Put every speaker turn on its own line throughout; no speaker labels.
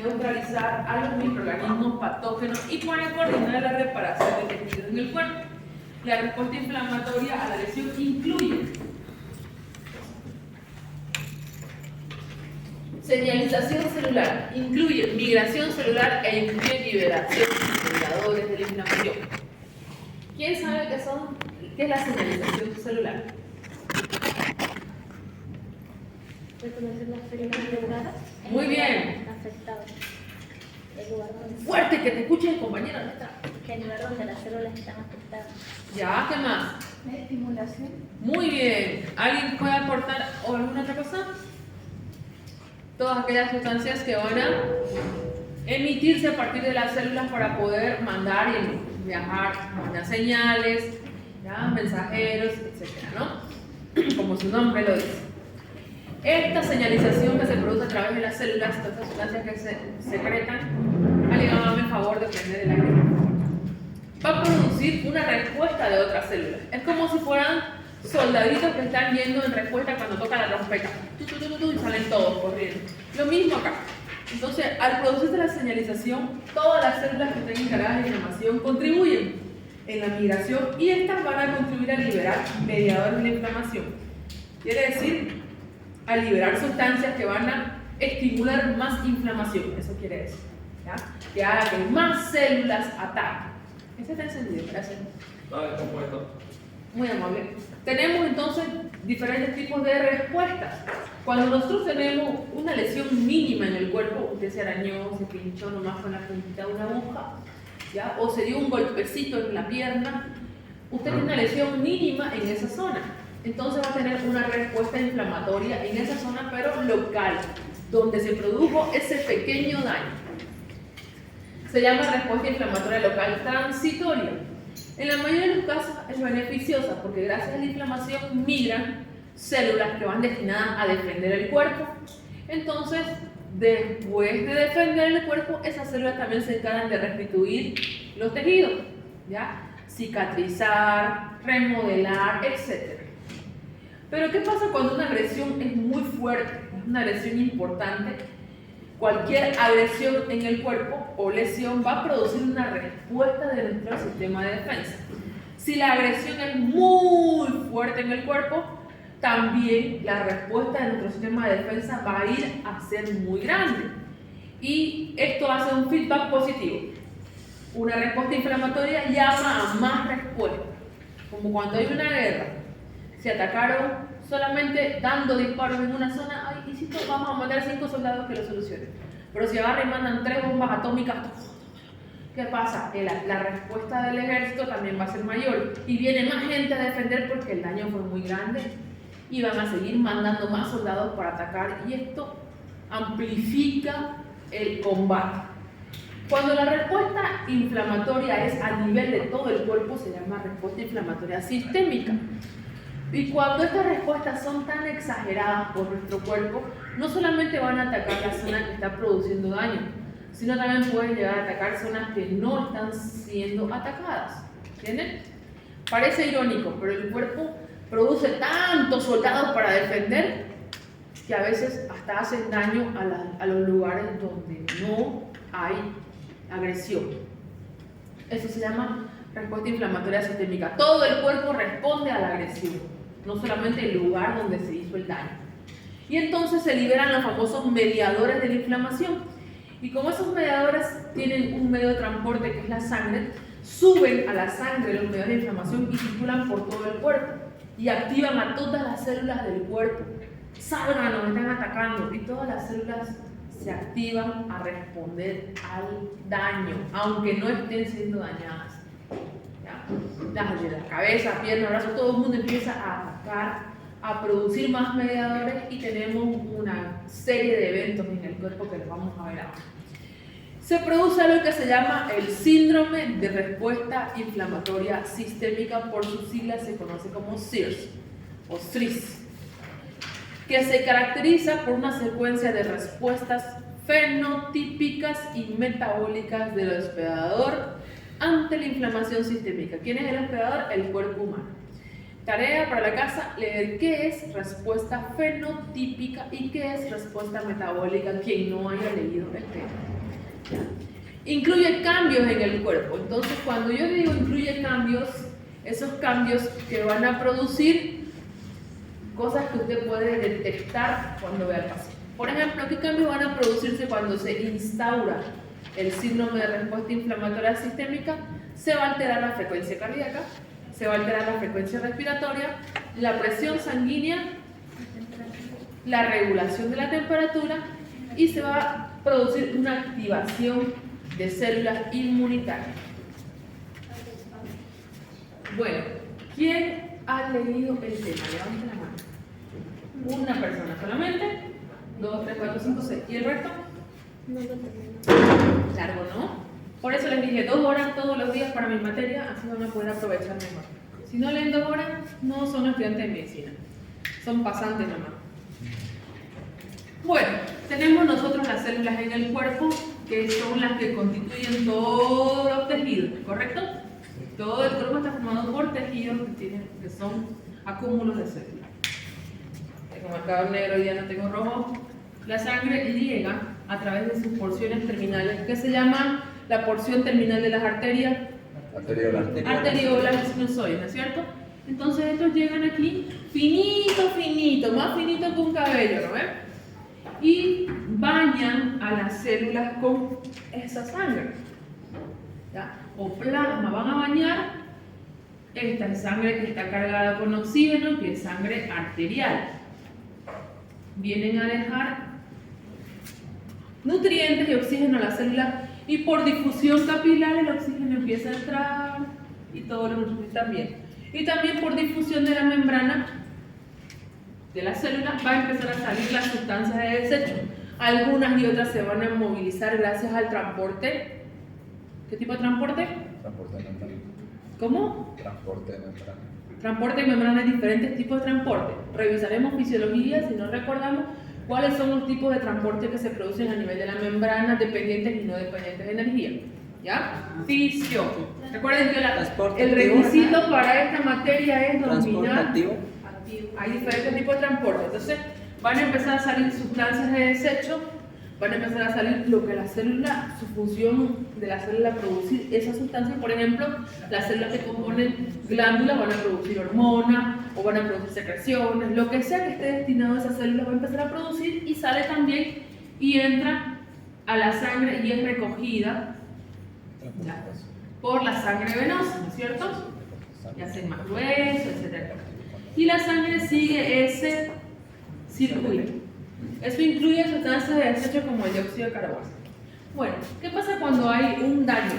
neutralizar a los microorganismos patógenos y para coordinar la reparación de tejidos en el cuerpo. La respuesta inflamatoria a la lesión incluye señalización celular, incluye migración celular e incluye liberación de mediadores de la inflamación. ¿Quién sabe qué es la señalización celular?
Reconocer las células reguladas.
Muy bien.
Afectadas. El lugar donde,
Fuerte, que te escuche el compañero. ¿Dónde está?
que el lugar donde las células están afectadas.
Ya, ¿qué más?
La estimulación.
Muy bien. ¿Alguien puede aportar alguna otra cosa? Todas aquellas sustancias que van a emitirse a partir de las células para poder mandar y viajar, mandar señales, ¿ya? Mensajeros, etcétera, ¿no? Como su nombre lo dice. Esta señalización que se produce a través de las células, todas estas sustancias que se secretan, alguien hágame el favor de prender el aire, va a producir una respuesta de otras células. Es como si fueran soldaditos que están yendo en respuesta cuando toca la trompeta. Y salen todos corriendo. Lo mismo acá. Entonces, al producirse la señalización, todas las células que estén encargadas de inflamación contribuyen en la migración y estas van a contribuir a liberar mediadores de la inflamación. Quiere decir, a liberar sustancias que van a estimular más inflamación. Eso quiere decir, ¿ya? Que haga que más células ataquen. Ese está encendido, gracias.
Vale, compuesto.
Muy amable. Tenemos entonces diferentes tipos de respuestas. Cuando nosotros tenemos una lesión mínima en el cuerpo, usted se arañó, se pinchó nomás con la puntita de una aguja, ¿ya? O se dio un golpecito en la pierna, usted tiene una lesión mínima en esa zona. Entonces va a tener una respuesta inflamatoria en esa zona, pero local, donde se produjo ese pequeño daño. Se llama respuesta inflamatoria local transitoria. En la mayoría de los casos es beneficiosa porque gracias a la inflamación migran células que van destinadas a defender el cuerpo. Entonces, después de defender el cuerpo, esas células también se encargan de restituir los tejidos, ¿ya? Cicatrizar, remodelar, etc. Pero ¿qué pasa cuando una agresión es muy fuerte, es una agresión importante? Cualquier agresión en el cuerpo o lesión va a producir una respuesta de nuestro sistema de defensa. Si la agresión es muy fuerte en el cuerpo, también la respuesta de nuestro sistema de defensa va a ir a ser muy grande. Y esto hace un feedback positivo. Una respuesta inflamatoria llama a más respuestas. Como cuando hay una guerra, se atacaron solamente dando disparos en una zona, ay, y si vamos a mandar 5 soldados que lo solucionen. Pero si agarran y mandan 3 bombas atómicas, ¿qué pasa? La respuesta del ejército también va a ser mayor y viene más gente a defender porque el daño fue muy grande y van a seguir mandando más soldados para atacar y esto amplifica el combate. Cuando la respuesta inflamatoria es a nivel de todo el cuerpo se llama respuesta inflamatoria sistémica. Y cuando estas respuestas son tan exageradas por nuestro cuerpo, no solamente van a atacar la zona que está produciendo daño, sino también pueden llegar a atacar zonas que no están siendo atacadas. ¿Entienden? Parece irónico, pero el cuerpo produce tantos soldados para defender que a veces hasta hacen daño a los lugares donde no hay agresión. Eso se llama respuesta inflamatoria sistémica. Todo el cuerpo responde a la agresión, no solamente el lugar donde se hizo el daño. Y entonces se liberan los famosos mediadores de la inflamación. Y como esos mediadores tienen un medio de transporte que es la sangre, suben a la sangre los mediadores de inflamación y circulan por todo el cuerpo y activan a todas las células del cuerpo. Salgan, nos están atacando y todas las células se activan a responder al daño, aunque no estén siendo dañadas. Las de la cabeza, pierna, brazo, todo el mundo empieza a atacar, a producir más mediadores y tenemos una serie de eventos en el cuerpo que los vamos a ver ahora. Se produce algo que se llama el síndrome de respuesta inflamatoria sistémica, por sus siglas se conoce como SIRS o SRIS, que se caracteriza por una secuencia de respuestas fenotípicas y metabólicas del hospedador ante la inflamación sistémica. ¿Quién es el hospedador? El cuerpo humano. Tarea para la casa, leer qué es respuesta fenotípica y qué es respuesta metabólica, quien no haya leído el tema. incluye cambios en el cuerpo. Entonces, cuando yo digo incluye cambios, esos cambios que van a producir cosas que usted puede detectar cuando ve al paciente. Por ejemplo, ¿qué cambios van a producirse cuando se instaura el síndrome de respuesta inflamatoria sistémica? Se va a alterar la frecuencia cardíaca, se va a alterar la frecuencia respiratoria, la presión sanguínea, la regulación de la temperatura y se va a producir una activación de células inmunitarias. Bueno, ¿quién ha leído el tema? Levante la mano. Una persona solamente. 2, 3, 4, 5, 6. ¿Y el resto?
No lo termino.
Largo, ¿no? Por eso les dije 2 horas todos los días para mi materia, así van a poder aprovechar mejor. Si no leen 2 horas, no son estudiantes de medicina. Son pasantes nomás. Bueno, tenemos nosotros las células en el cuerpo, que son las que constituyen todos los tejidos, ¿correcto? Todo el cuerpo está formado por tejidos que son acúmulos de células. Tengo marcador negro y ya no tengo rojo. La sangre llega a través de sus porciones terminales, que se llama la porción terminal de las arterias, arteriolas y sinusoides, ¿no es cierto? Entonces estos llegan aquí finito, finito, más finito que un cabello, ¿no ves? Y bañan a las células con esa sangre, ¿ya? O plasma, van a bañar esta sangre que está cargada con oxígeno, que es sangre arterial. Vienen a dejar nutrientes y oxígeno a la célula y por difusión capilar el oxígeno empieza a entrar y todos los nutrientes también. Y también por difusión de la membrana de la célula va a empezar a salir las sustancias de desecho. Algunas y otras se van a movilizar gracias al transporte. ¿Qué tipo de transporte?
Transporte de membrana.
¿Cómo?
Transporte de membrana.
Transporte de membrana, diferentes tipos de transporte. Revisaremos fisiología si no recordamos cuáles son los tipos de transporte que se producen a nivel de la membrana, dependientes y no dependientes de energía. ¿Ya? Fisio. Recuerden que el requisito para esta materia es dominar.
activo.
Hay diferentes tipos de transporte. Entonces, van a empezar a salir sustancias de desecho, van a empezar a salir lo que la célula, su función de la célula producir esas sustancias. Por ejemplo, las células que componen glándulas van a producir hormonas o van a producir secreciones, lo que sea que esté destinado a esa célula va a empezar a producir y sale también y entra a la sangre y es recogida ya, por la sangre venosa, ¿no es cierto? Y hacen más grueso, etc. Y la sangre sigue ese circuito. Eso incluye sustancias de desecho como el dióxido de carbono. Bueno, ¿qué pasa cuando hay un daño?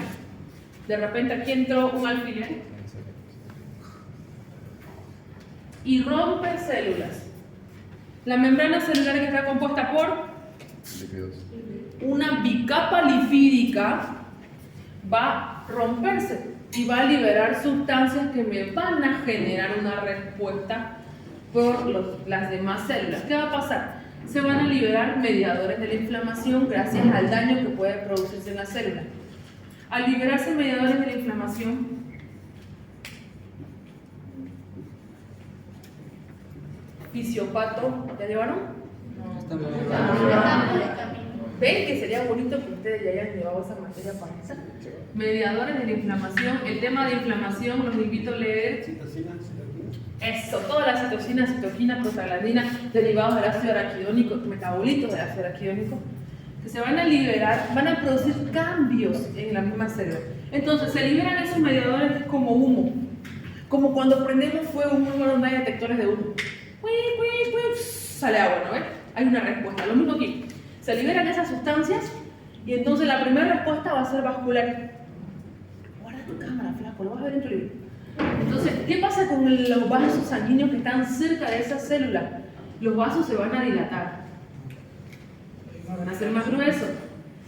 De repente aquí entró un alfiler y rompe células. La membrana celular que está compuesta por
Lípidos.
una bicapa lipídica va a romperse y va a liberar sustancias que me van a generar una respuesta por las demás células. ¿Qué va a pasar? Se van a liberar mediadores de la inflamación gracias al daño que puede producirse en la célula. Al liberarse mediadores de la inflamación, fisiopato, ¿ya llevaron? ¿Ven que sería bonito que ustedes ya hayan llevado esa materia para esa? Mediadores de la inflamación. El tema de inflamación los invito a leer. Eso, todas las citocinas, citoquinas, prostaglandinas, derivados del ácido araquidónico, metabolitos del ácido araquidónico, que se van a liberar, van a producir cambios en la misma célula. Entonces, se liberan esos mediadores como humo. Como cuando prendemos fuego, donde hay detectores de humo. Sale agua, ¿no ves? Hay una respuesta. Lo mismo aquí. Se liberan esas sustancias y entonces la primera respuesta va a ser vascular. Guarda tu cámara, flaco, lo vas a ver en tu libro. Entonces, ¿qué pasa con los vasos sanguíneos que están cerca de esa célula? Los vasos se van a dilatar. Van a ser más gruesos.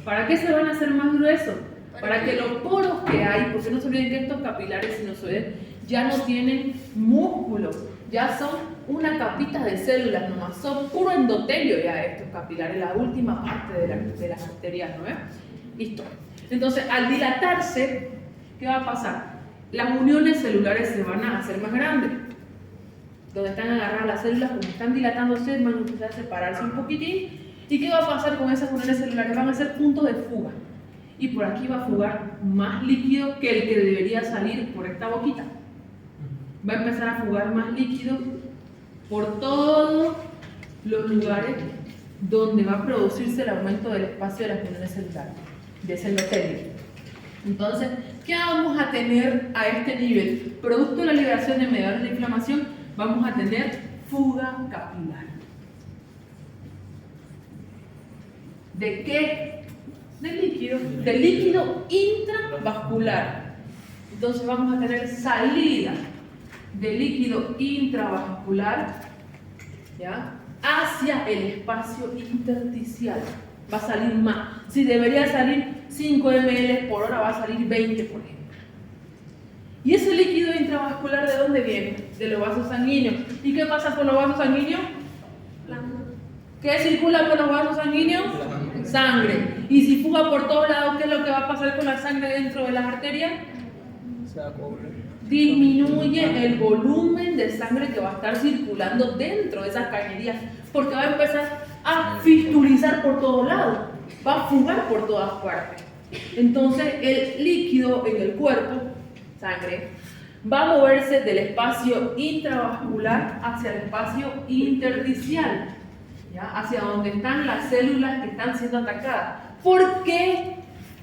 ¿Para qué se van a hacer más gruesos? Para que los poros que hay, porque no se olviden que estos capilares sinusoides ya no tienen músculo, ya son una capita de células nomás, son puro endotelio ya estos capilares, la última parte de las arterias, ¿no es? Listo. Entonces, al dilatarse, ¿qué va a pasar? Las uniones celulares se van a hacer más grandes. Donde están agarradas las células, como están dilatándose, van a empezar a separarse un poquitín. ¿Y qué va a pasar con esas uniones celulares? Van a ser puntos de fuga. y por aquí va a fugar más líquido que el que debería salir por esta boquita. Va a empezar a fugar más líquido por todos los lugares donde va a producirse el aumento del espacio de las uniones celulares, de ese endotelio. Entonces, ¿qué vamos a tener a este nivel? Producto de la liberación de mediadores de inflamación, vamos a tener fuga capilar. ¿De qué? Del líquido intravascular. Entonces vamos a tener salida de líquido intravascular, ¿ya?, hacia el espacio intersticial. Va a salir más. Si debería salir 5 ml por hora, va a salir 20, por ejemplo. ¿Y ese líquido intravascular de dónde viene? De los vasos sanguíneos. ¿Y qué pasa con los vasos sanguíneos? ¿Qué circula por los vasos sanguíneos? Sangre. Y si fuga por todos lados, ¿qué es lo que va a pasar con la sangre dentro de las arterias? Disminuye el volumen de sangre que va a estar circulando dentro de esas cañerías, porque va a empezar a fistulizar por todos lados, va a fugar por todas partes. Entonces el líquido en el cuerpo, sangre, va a moverse del espacio intravascular hacia el espacio intersticial, ¿ya?, hacia donde están las células que están siendo atacadas. ¿Por qué?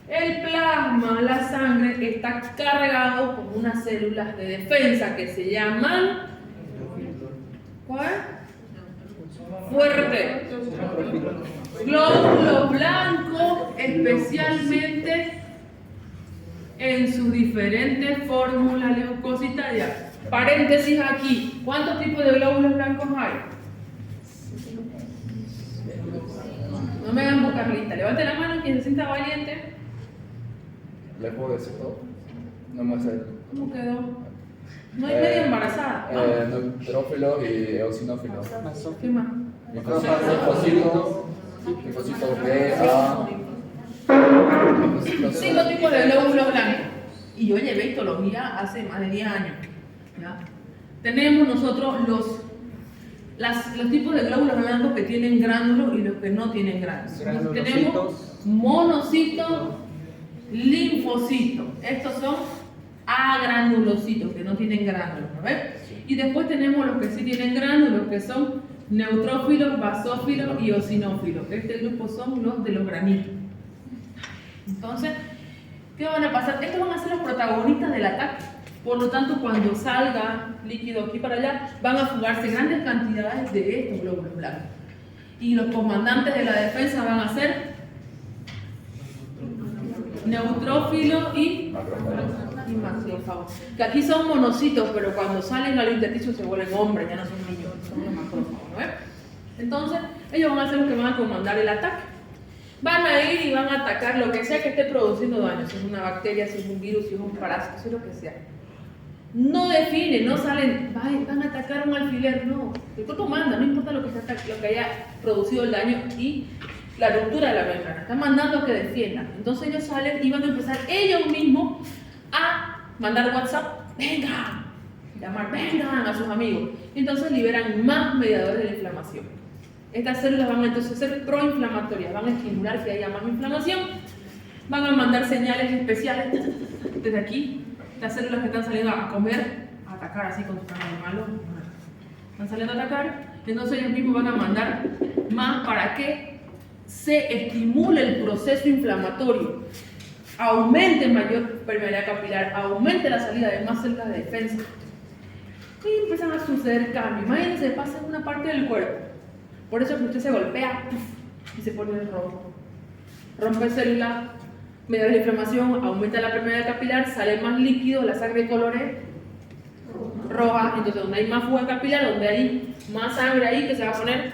El plasma, la sangre, está cargado con unas células de defensa que se llaman... ¿Cuál? Fuerte. Glóbulos blancos, especialmente en sus diferentes fórmulas leucocitarias. Paréntesis aquí. ¿Cuántos tipos de glóbulos blancos hay? No me hagan buscar lista. Levante la mano quien se sienta valiente.
¿Le puedo decir todo? No me sé.
¿Cómo quedó? No hay medio embarazada.
Neutrófilo y eosinófilo.
¿Qué más?
Linfocito, B, A.
5 tipos de glóbulos blancos. Y yo llevé histología hace más de 10 años, ¿ya? Tenemos nosotros los tipos de glóbulos blancos que tienen gránulos y los que no tienen gránulos. Tenemos monocitos, linfocitos. Estos son agranulocitos, que no tienen gránulos, ¿no ves? Y después tenemos los que sí tienen gránulos, que son neutrófilos, basófilos y eosinófilos. Este grupo son los de los granitos. Entonces, ¿qué van a pasar? Estos van a ser los protagonistas del ataque. Por lo tanto, cuando salga líquido aquí para allá, van a fugarse grandes cantidades de estos glóbulos blancos. Y los comandantes de la defensa van a ser neutrófilos y macrófagos. Que aquí son monocitos, pero cuando salen al intersticio se vuelven hombres, ya no son niños, son los macrófagos, ¿no ves? Entonces, ellos van a ser los que van a comandar el ataque. Van a ir y van a atacar lo que sea que esté produciendo daño, si es una bacteria, si es un virus, si es un parásito, si es lo que sea. No definen, no salen, van a atacar un alfiler, no. El cuerpo manda, no importa lo que haya producido el daño y la ruptura de la membrana. Están mandando que defiendan. Entonces ellos salen y van a empezar ellos mismos a mandar WhatsApp, vengan, llamar, vengan a sus amigos. Entonces liberan más mediadores de inflamación. Estas células van a entonces ser proinflamatorias, van a estimular que haya más inflamación, van a mandar señales especiales desde aquí. Estas células que están saliendo a comer, a atacar así con su carne malo, están saliendo a atacar, entonces ellos mismos van a mandar más para que se estimule el proceso inflamatorio, aumente mayor permeabilidad capilar, aumente la salida de más células de defensa y empiezan a suceder cambios. Imagínense, pasa en una parte del cuerpo. Por eso que usted se golpea y se pone rojo. Rompe células, mediante la inflamación, aumenta la permeabilidad capilar, sale más líquido, la sangre de colores roja. Entonces, donde hay más fuga capilar, donde hay más sangre ahí que se va a poner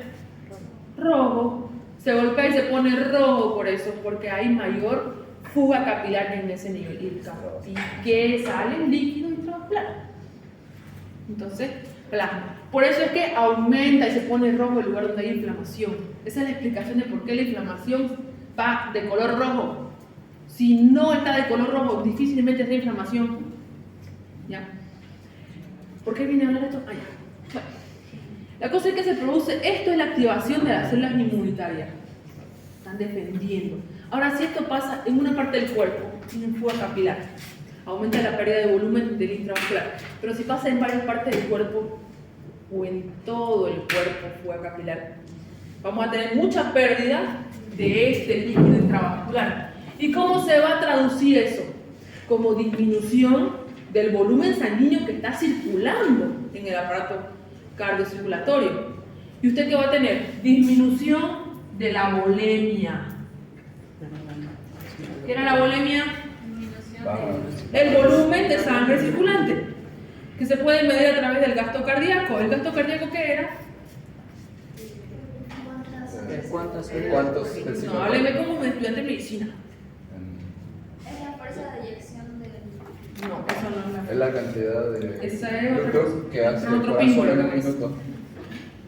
rojo, se golpea y se pone rojo por eso, porque hay mayor fuga capilar en ese nivel. Y que sale líquido intravascular. Entonces, plasma. Por eso es que aumenta y se pone rojo el lugar donde hay inflamación. Esa es la explicación de por qué la inflamación va de color rojo. Si no está de color rojo, difícilmente está inflamación. ¿Ya? ¿Por qué viene a hablar de esto? Bueno, la cosa es que se produce, esto es la activación de las células inmunitarias. Están defendiendo. Ahora, si esto pasa en una parte del cuerpo, en fuga capilar, aumenta la pérdida de volumen del intravascular. Pero si pasa en varias partes del cuerpo o en todo el cuerpo, fuga capilar, vamos a tener mucha pérdida de este líquido intravascular. ¿Y cómo se va a traducir eso? Como disminución del volumen sanguíneo que está circulando en el aparato cardiocirculatorio. ¿Y usted qué va a tener? Disminución de la volemia. ¿Qué era la volemia? El volumen de sangre circulante, que se puede medir a través del gasto cardíaco. ¿El gasto cardíaco qué era?
¿Cuántos
No, hábleme como estudiante de medicina.
Es la fuerza de eyección del.
No, eso no es
Es la cantidad de
Esa es otra
glucose que hace el
otro
corazón
pínculo,
en
¿no?
un minuto.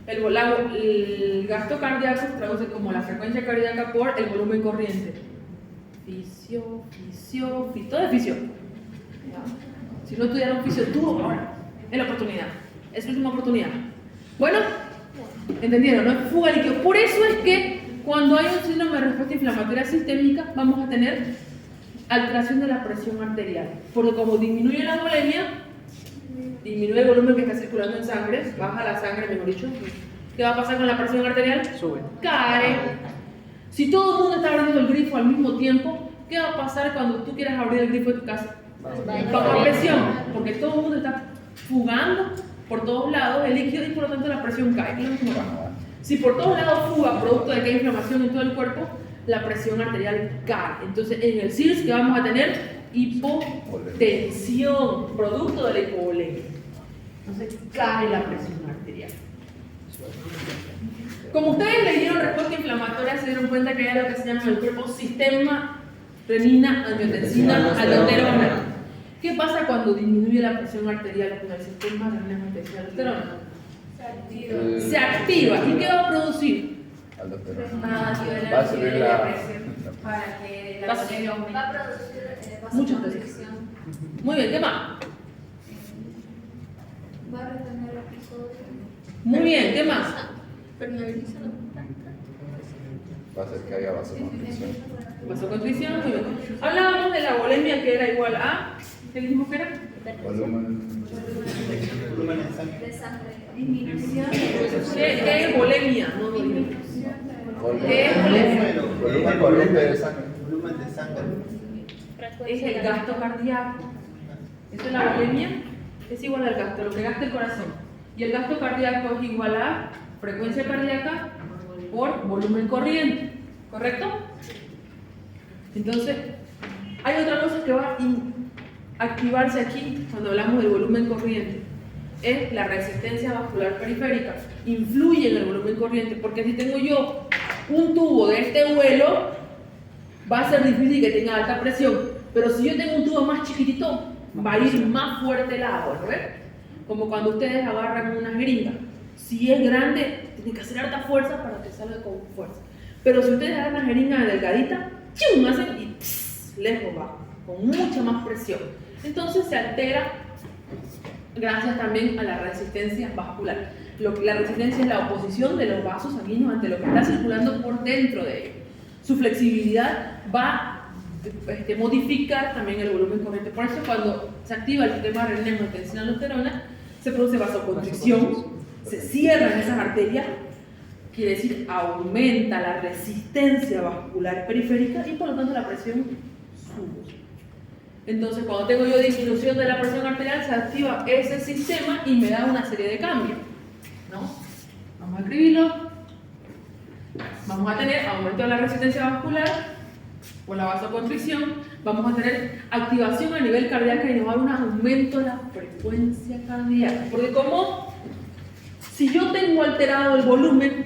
El gasto cardíaco se traduce como la frecuencia cardíaca por el volumen corriente. Todo es fisio. ¿Ya? Si no estudiaron fisio, tú ahora, es la oportunidad, es la última oportunidad. Bueno, ¿entendieron? No es fuga de líquido. Por eso es que cuando hay un síndrome de respuesta inflamatoria sistémica, vamos a tener alteración de la presión arterial. Porque como disminuye la volemia, disminuye el volumen que está circulando en sangre, baja la sangre, mejor dicho. ¿Qué va a pasar con la presión arterial?
Sube.
Cae. Si todo el mundo está abriendo el grifo al mismo tiempo, ¿qué va a pasar cuando tú quieras abrir el grifo de tu casa? Baja presión, porque todo el mundo está fugando por todos lados el líquido y por lo tanto la presión cae. ¿Qué es lo mismo baja? Si por todos lados fuga, producto de que hay inflamación en todo el cuerpo, la presión arterial cae. Entonces, en el CIRS, ¿qué vamos a tener? Hipotensión, producto de la hipovolemia. Entonces, cae la presión arterial. Como ustedes leyeron respuesta inflamatoria, se dieron cuenta que hay lo que se llama en el cuerpo sistema renina, angiotensina, aldosterona. ¿Qué pasa cuando disminuye la presión arterial con el sistema renina, angiotensina, aldosterona? Se activa. ¿Y qué va a producir?
Va a subir la
Para que la
Va a-
volemia aumente. Va a producir
Muchas
vasoconstricción.
Muy bien, ¿qué más?
Va a retener episodios.
Muy bien, ¿qué más?
va a hacer que haya vasoconstricción.
Vasoconstricción, muy bien. Hablábamos de la volemia que era igual a, ¿qué dijimos que era?
Volumen.
De sangre. Disminución.
¿Qué es volemia? No,
Disminución.
¿Qué es volemia?
Volumen corriente de sangre.
Volumen de sangre.
Es el gasto cardíaco. Eso es la volemia, es igual al gasto, lo que gasta el corazón. Y el gasto cardíaco es igual a frecuencia cardíaca por volumen corriente, ¿correcto? Entonces, hay otra cosa que va a activarse aquí cuando hablamos del volumen corriente. Es la resistencia vascular periférica. Influye en el volumen corriente, porque si tengo yo un tubo de este vuelo, va a ser difícil que tenga alta presión. Pero si yo tengo un tubo más chiquitito, va a ir más fuerte el agua, ¿no ves? Como cuando ustedes agarran una jeringa. Si es grande, tiene que hacer harta fuerza para que salga con fuerza. Pero si ustedes agarran una jeringa delgadita, ¡chum!, hacen y lejos va, con mucha más presión. Entonces se altera gracias también a la resistencia vascular. La resistencia es la oposición de los vasos sanguíneos ante lo que está circulando por dentro de ellos. Su flexibilidad va a modificar también el volumen corriente. Por eso cuando se activa el sistema renina, angiotensina, aldosterona, se produce vasoconstricción, se cierran esas arterias, quiere decir aumenta la resistencia vascular periférica y por lo tanto la presión sube. Entonces cuando tengo yo disminución de la presión arterial se activa ese sistema y me da una serie de cambios, ¿no? Vamos a escribirlo. Vamos a tener aumento de la resistencia vascular por la vasoconstricción, vamos a tener activación a nivel cardíaco y nos va a dar un aumento de la frecuencia cardíaca. Porque como si yo tengo alterado el volumen,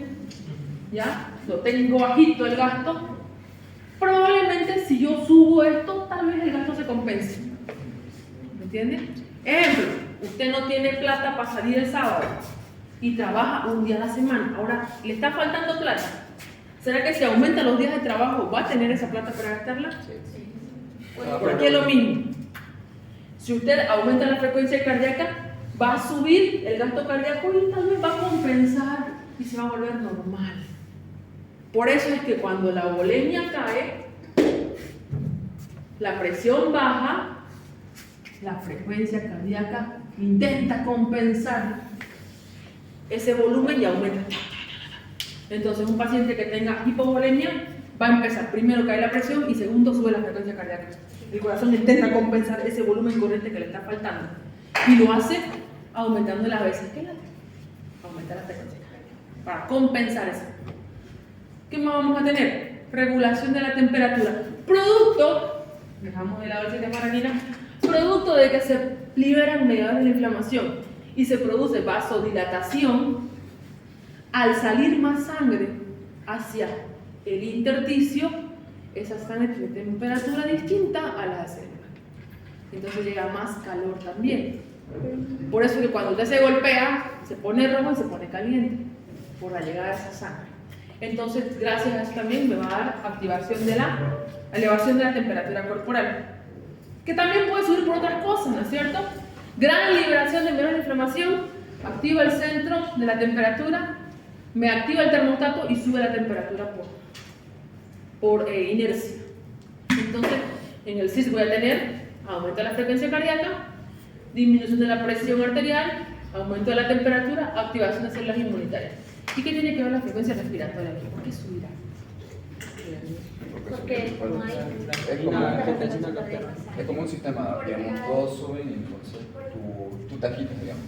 ¿ya? Lo tengo bajito el gasto, probablemente si yo subo esto, tal vez el gasto se compense. ¿Me entiende? Ejemplo, usted no tiene plata para salir el sábado y trabaja un día a la semana. Ahora, ¿le está faltando plata? ¿Será que si aumenta los días de trabajo va a tener esa plata para gastarla? Por aquí es lo mismo. Si usted aumenta la frecuencia cardíaca, va a subir el gasto cardíaco y tal vez va a compensar y se va a volver normal. Por eso es que cuando la volemia cae, la presión baja, la frecuencia cardíaca intenta compensar ese volumen y aumenta. Entonces un paciente que tenga hipovolemia va a empezar, primero cae la presión y segundo sube la frecuencia cardíaca. El corazón intenta compensar ese volumen corriente que le está faltando y lo hace aumentando las veces que late, aumenta la frecuencia cardíaca para compensar eso. ¿Qué más vamos a tener? Regulación de la temperatura, producto, dejamos de lado el sistema renina, producto de que se liberan mediadores de la inflamación y se produce vasodilatación. Al salir más sangre hacia el intersticio, esa sangre tiene temperatura distinta a la de célula. Entonces llega más calor también. Por eso que cuando usted se golpea, se pone rojo y se pone caliente, por la llegada de esa sangre. Entonces, gracias a eso también me va a dar activación de la elevación de la temperatura corporal, que también puede subir por otras cosas, ¿no es cierto? Gran liberación de mediadores de inflamación, activa el centro de la temperatura, me activa el termostato y sube la temperatura por inercia. Entonces, en el CIS voy a tener aumento de la frecuencia cardíaca, disminución de la presión arterial, aumento de la temperatura, activación de células inmunitarias. ¿Y qué tiene que ver la frecuencia respiratoria aquí? ¿Por qué subirá?
Porque no hay.
Es como un sistema, digamos, todos suben y entonces tú te agitas, digamos.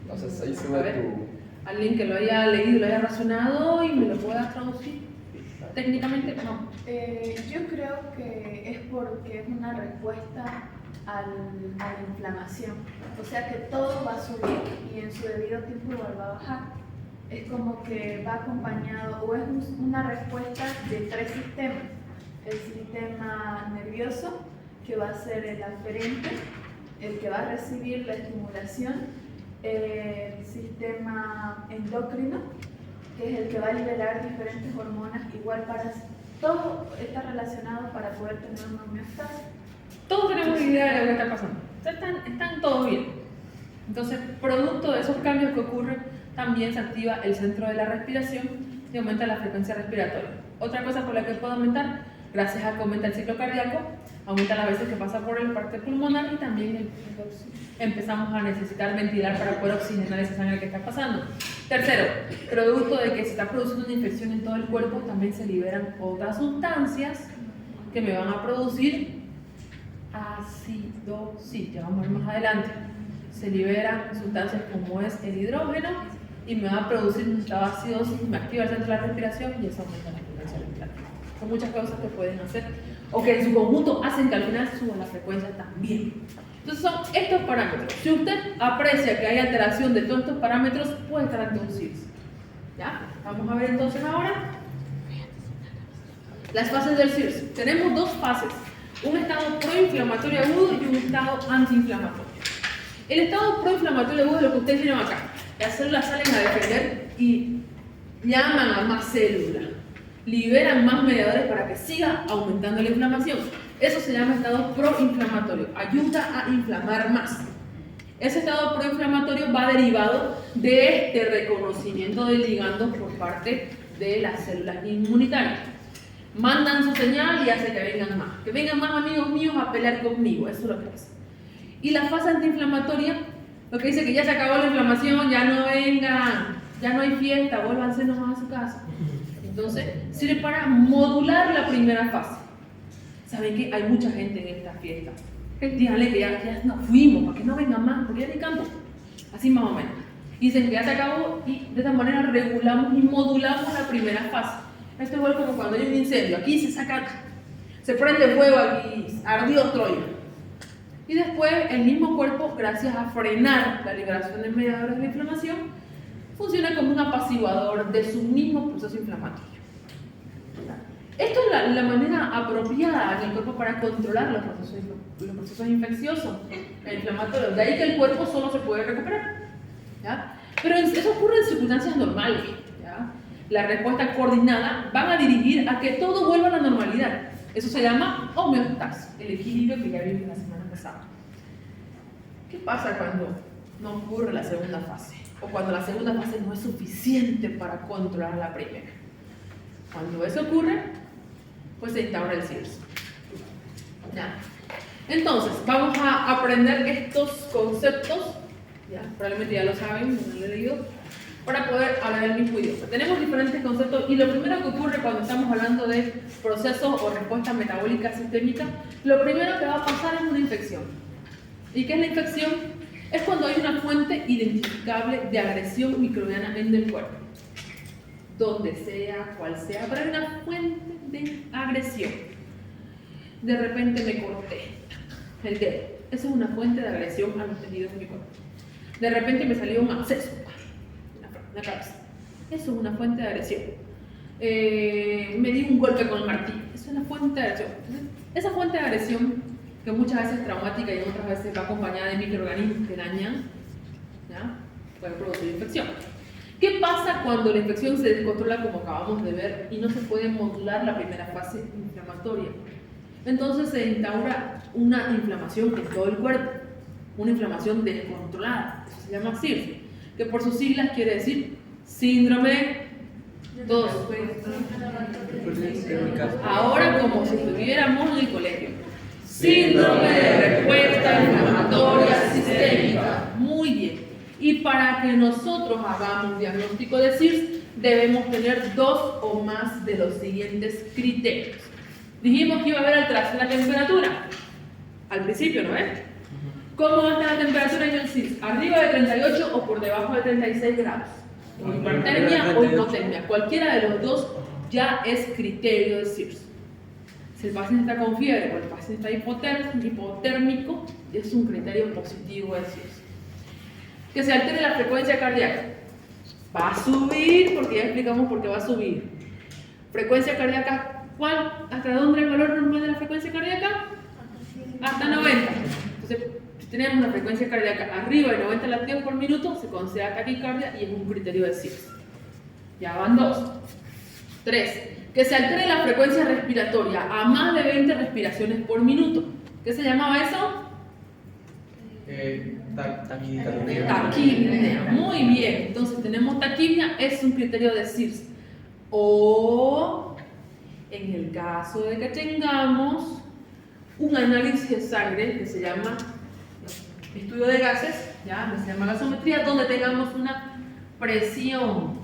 Entonces ahí sube tu...
Alguien que lo haya leído, lo haya razonado y me lo pueda traducir técnicamente, no.
Yo creo que es porque es una respuesta a la inflamación. O sea que todo va a subir y en su debido tiempo va a bajar. Es como que va acompañado, o es una respuesta de tres sistemas. El sistema nervioso, que va a ser el aferente, el que va a recibir la estimulación, el sistema endocrino, que es el que va a liberar diferentes hormonas, igual para todo está relacionado para poder tener una homeostasis.
Todos tenemos idea de lo que está pasando. Están todos bien. Entonces, producto de esos cambios que ocurren, también se activa el centro de la respiración y aumenta la frecuencia respiratoria. Otra cosa por la que puede aumentar, gracias a que aumenta el ciclo cardíaco, aumenta las veces que pasa por el parte pulmonar y también empezamos a necesitar ventilar para poder oxigenar esa sangre que está pasando. Tercero, producto de que se está produciendo una infección en todo el cuerpo, también se liberan otras sustancias que me van a producir acidosis, ya vamos a ver más adelante. Se liberan sustancias como es el hidrógeno y me va a producir un estado de acidosis, me activa el centro de la respiración y eso aumenta la frecuencia respiratoria. Son muchas cosas que pueden hacer o que en su conjunto hacen que al final suba la frecuencia también. Entonces son estos parámetros. Si usted aprecia que hay alteración de todos estos parámetros, puede estar ante un CIRS. ¿Ya? Vamos a ver entonces ahora las fases del CIRS. Tenemos dos fases, un estado proinflamatorio agudo y un estado antiinflamatorio. El estado proinflamatorio agudo es lo que ustedes vieron acá. Las células salen a defender y llaman a más células, liberan más mediadores para que siga aumentando la inflamación. Eso se llama estado proinflamatorio, ayuda a inflamar más. Ese estado proinflamatorio va derivado de este reconocimiento de ligandos por parte de las células inmunitarias. Mandan su señal y hace que vengan más. Que vengan más amigos míos a pelear conmigo, eso es lo que hace. Y la fase antiinflamatoria, lo que dice que ya se acabó la inflamación, ya no vengan, ya no hay fiesta, vuélvanse nomás a su casa. Entonces, sirve para modular la primera fase. ¿Saben qué? Hay mucha gente en esta fiesta. Díganle que ya nos fuimos, para que no vengan más, porque ya no hay campo. Así más o menos. Dicen que ya se acabó y de esta manera regulamos y modulamos la primera fase. Esto es igual como cuando hay un incendio. Aquí se saca, se prende fuego aquí, ardió Troya. Y después el mismo cuerpo, gracias a frenar la liberación de mediadores de la inflamación, funciona como un apaciguador de su mismo proceso inflamatorio. Esto es la manera apropiada en el cuerpo para controlar los procesos infecciosos e inflamatorios. De ahí que el cuerpo solo se puede recuperar. ¿Ya? Pero eso ocurre en circunstancias normales. ¿Ya? La respuesta coordinada va a dirigir a que todo vuelva a la normalidad. Eso se llama homeostasis, el equilibrio que ya vimos la semana pasada. ¿Qué pasa cuando no ocurre la segunda fase? O cuando la segunda fase no es suficiente para controlar la primera. Cuando eso ocurre, pues se instaura el CIRS. ¿Ya? Entonces, vamos a aprender estos conceptos, ¿ya? Probablemente ya lo saben, no lo he leído, para poder hablar el mismo idioma. Tenemos diferentes conceptos y lo primero que ocurre cuando estamos hablando de procesos o respuesta metabólica sistémica, lo primero que va a pasar es una infección. ¿Y qué es la infección? Es cuando hay una fuente identificable de agresión microbiana en el cuerpo. Donde sea, cual sea, pero hay una fuente de agresión. De repente me corté el dedo. Esa es una fuente de agresión a los tejidos de mi cuerpo. De repente me salió un absceso en la cabeza. Eso es una fuente de agresión. Me di un golpe con el martillo. Eso es una fuente de agresión. Entonces, esa fuente de agresión, que muchas veces es traumática y otras veces va acompañada de microorganismos que dañan, ¿ya? Puede producir infección. ¿Qué pasa cuando la infección se descontrola, como acabamos de ver, y no se puede modular la primera fase inflamatoria? Entonces se instaura una inflamación en todo el cuerpo, una inflamación descontrolada. Eso se llama SIRS, que por sus siglas quiere decir síndrome 2. Ahora, como si estuviéramos en el colegio. Síndrome de respuesta inflamatoria sistémica. Muy bien. Y para que nosotros hagamos diagnóstico de SIRS, debemos tener 2 o más de los siguientes criterios. Dijimos que iba a haber alteración de la temperatura. Al principio, ¿no es? ¿Cómo va a estar la temperatura en el SIRS? ¿Arriba de 38 o por debajo de 36 grados? Hipertermia o hipotermia. Cualquiera de los dos ya es criterio de SIRS. Si el paciente está con fiebre o el paciente está hipotérmico, es un criterio positivo de SIRS. Que se altere la frecuencia cardíaca. Va a subir, porque ya explicamos por qué va a subir. Frecuencia cardíaca, ¿cuál? ¿Hasta dónde es el valor normal de la frecuencia cardíaca? Hasta 90. Entonces, si tenemos una frecuencia cardíaca arriba de 90 latidos por minuto, se considera taquicardia y es un criterio de SIRS. Ya van 2. 3. Que se altere la frecuencia respiratoria a más de 20 respiraciones por minuto. ¿Qué se llamaba eso? Taquipnea. Muy bien. Entonces tenemos taquipnea, es un criterio de SIRS. O en el caso de que tengamos un análisis de sangre que se llama estudio de gases, ya se llama gasometría, donde tengamos una presión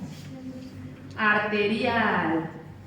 arterial